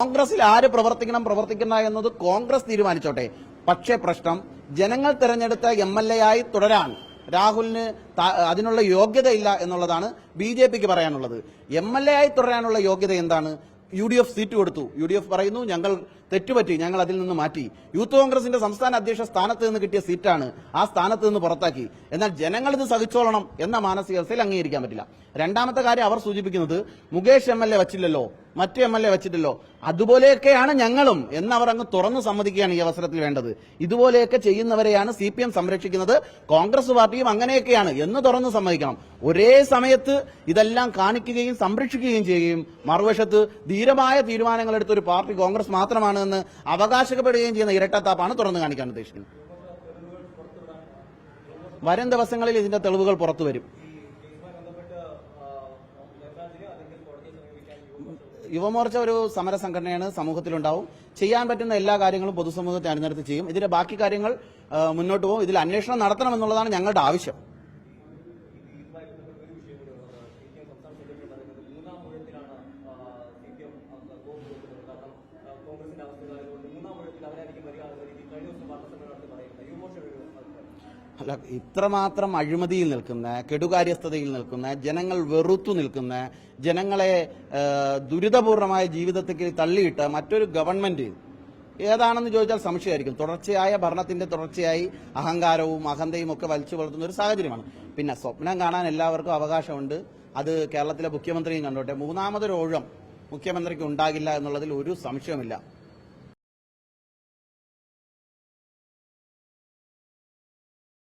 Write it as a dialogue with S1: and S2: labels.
S1: കോൺഗ്രസിൽ ആര് പ്രവർത്തിക്കണ്ട എന്നത് കോൺഗ്രസ് തീരുമാനിച്ചോട്ടെ. പക്ഷേ പ്രശ്നം ജനങ്ങൾ തെരഞ്ഞെടുത്ത MLA ആയി തുടരാൻ രാഹുലിന് അതിനുള്ള യോഗ്യതയില്ല എന്നുള്ളതാണ് BJPക്ക് പറയാനുള്ളത്. MLA ആയി തുടരാനുള്ള യോഗ്യത എന്താണ്? UDF സീറ്റ് കൊടുത്തു. UDF പറയുന്നു ഞങ്ങൾ തെറ്റുപറ്റി, ഞങ്ങൾ അതിൽ നിന്ന് മാറ്റി. യൂത്ത് കോൺഗ്രസിന്റെ സംസ്ഥാന അധ്യക്ഷ സ്ഥാനത്ത് നിന്ന് കിട്ടിയ സീറ്റാണ്, ആ സ്ഥാനത്ത് നിന്ന് പുറത്താക്കി. എന്നാൽ ജനങ്ങൾ ഇത് സഹിച്ചോളണം എന്ന മാനസികാവസ്ഥയിൽ അംഗീകരിക്കാൻ പറ്റില്ല. രണ്ടാമത്തെ കാര്യം അവർ സൂചിപ്പിക്കുന്നത് മുകേഷ് MLA വച്ചില്ലല്ലോ, മറ്റു MLA വച്ചിട്ടില്ലോ, അതുപോലെയൊക്കെയാണ് ഞങ്ങളും എന്നവർ അങ്ങ് തുറന്നു സമ്മതിക്കുകയാണ് ഈ അവസരത്തിൽ വേണ്ടത്. ഇതുപോലെയൊക്കെ ചെയ്യുന്നവരെയാണ് CPM സംരക്ഷിക്കുന്നത്, കോൺഗ്രസ് പാർട്ടിയും അങ്ങനെയൊക്കെയാണ് എന്ന് തുറന്നു സമ്മതിക്കണം. ഒരേ സമയത്ത് ഇതെല്ലാം കാണിക്കുകയും സംരക്ഷിക്കുകയും ചെയ്യുകയും മറുവശത്ത് ധീരമായ തീരുമാനങ്ങൾ എടുത്ത ഒരു പാർട്ടി കോൺഗ്രസ് മാത്രമാണ് എന്ന് അവകാശപ്പെടുകയും ചെയ്യുന്ന ഇരട്ടത്താപ്പാണ് തുറന്നു കാണിക്കാൻ ഉദ്ദേശിക്കുന്നത്. വരും ദിവസങ്ങളിൽ ഇതിന്റെ തെളിവുകൾ പുറത്തു വരും. യുവമോർച്ച ഒരു സമര സംഘടനയാണ്, സമൂഹത്തിലുണ്ടാവും. ചെയ്യാൻ പറ്റുന്ന എല്ലാ കാര്യങ്ങളും പൊതുസമൂഹത്തെ അണിനിരത്തി ചെയ്യും. ഇതിന്റെ ബാക്കി കാര്യങ്ങൾ മുന്നോട്ട് പോകും. ഇതിൽ അന്വേഷണം നടത്തണമെന്നുള്ളതാണ് ഞങ്ങളുടെ ആവശ്യം. അല്ല, ഇത്രമാത്രം അഴിമതിയിൽ നിൽക്കുന്ന, കെടുകാര്യസ്ഥതയിൽ നിൽക്കുന്ന, ജനങ്ങൾ വെറുത്തു നിൽക്കുന്ന, ജനങ്ങളെ ദുരിതപൂർണമായ ജീവിതത്തിലേക്ക് തള്ളിയിട്ട് മറ്റൊരു ഗവൺമെന്റ് ഏതാണെന്ന് ചോദിച്ചാൽ സംശയമായിരിക്കും. തുടർച്ചയായ ഭരണത്തിന്റെ തുടർച്ചയായി അഹങ്കാരവും അഹന്തയും ഒക്കെ വലിച്ചു വളർത്തുന്ന ഒരു സാഹചര്യമാണ്. പിന്നെ സ്വപ്നം കാണാൻ എല്ലാവർക്കും അവകാശമുണ്ട്. അത് കേരളത്തിലെ മുഖ്യമന്ത്രിയും കണ്ടോട്ടെ. മൂന്നാമതൊരു ഊഴം മുഖ്യമന്ത്രിക്ക് ഉണ്ടാകില്ല എന്നുള്ളതിൽ ഒരു സംശയമില്ല.